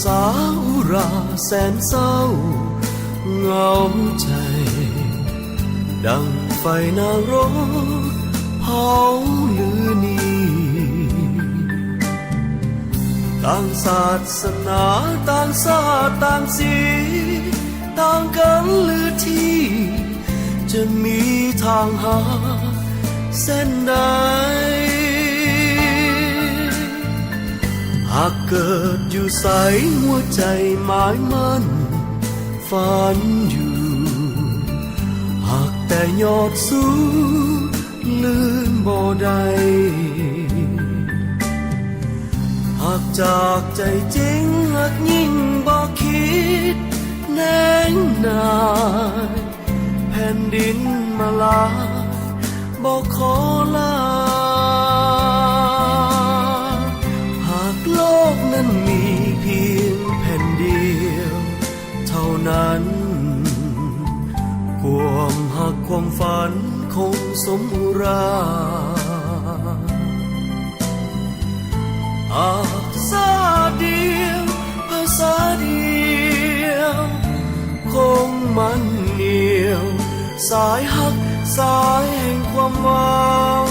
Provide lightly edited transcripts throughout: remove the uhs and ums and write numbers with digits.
สาอุราแสนเศร้าเหงาใจดังไฟนรกเผาลือนี้ต่างศาสนาต่างชาติต่างสีต่างกันลือที่จะมีทางหาเส้นใดหากเกิดอยู่ใสหัวใจหมายมั่นฝันอยู่หากแต่ยอดสู้ลืมบ่ได้หากจากใจจริงหากยิ่งบ่คิดแน่นายแผ่นดินมาลาบ่ขอลาหากโลกนั้นมีเพียงแผ่นเดียวเท่านั้นความหักความฝันคงสมอุราชาติเดียวภาษาเดียวคงมันเหนียวสายหักสายแห่งความหวัง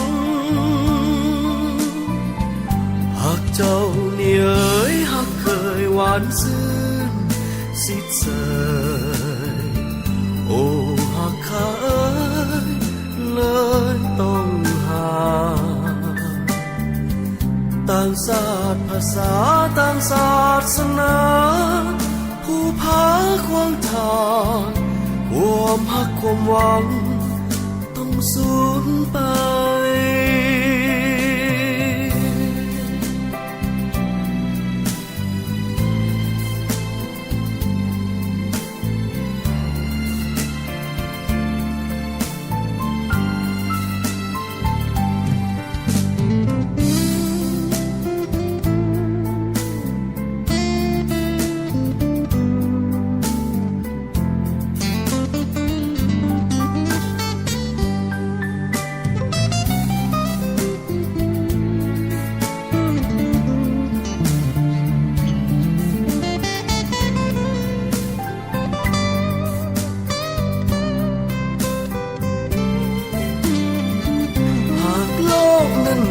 หากเจ้าเนี่ยเอ๋ยหากเคยหวานซึ้งสิทธิ์เสยโอ้หากข้าเอ๋ยเลยต้องห่างต่างศาสตร์ภาษาต่างศาสนาผู้พาควงทางความหักความหวังต้องสูญไป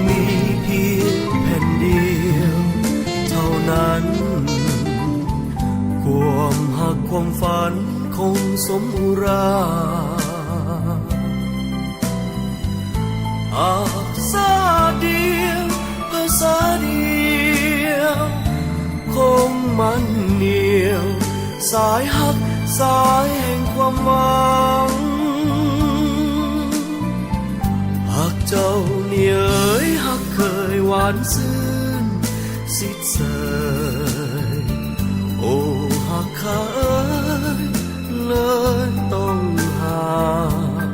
มีเพียงแผ่นเดียวเท่านั้นความหักความฝันคงสมอุราชาติเดียวภาษาเดียวคงมันเหนียวสายหักสายแห่งความหวังหากเจ้าเนี่ยเอ๋ยหากเคยหวานซึ้งสิทธิ์เสยโอ้หากข้าเอ๋ยเลยต้องห่าง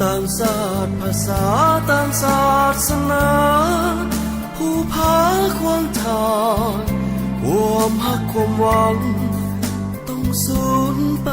ต่างศาสตร์ภาษาต่างศาสนาผู้พาควงทางความหักความหวังต้องสูญไป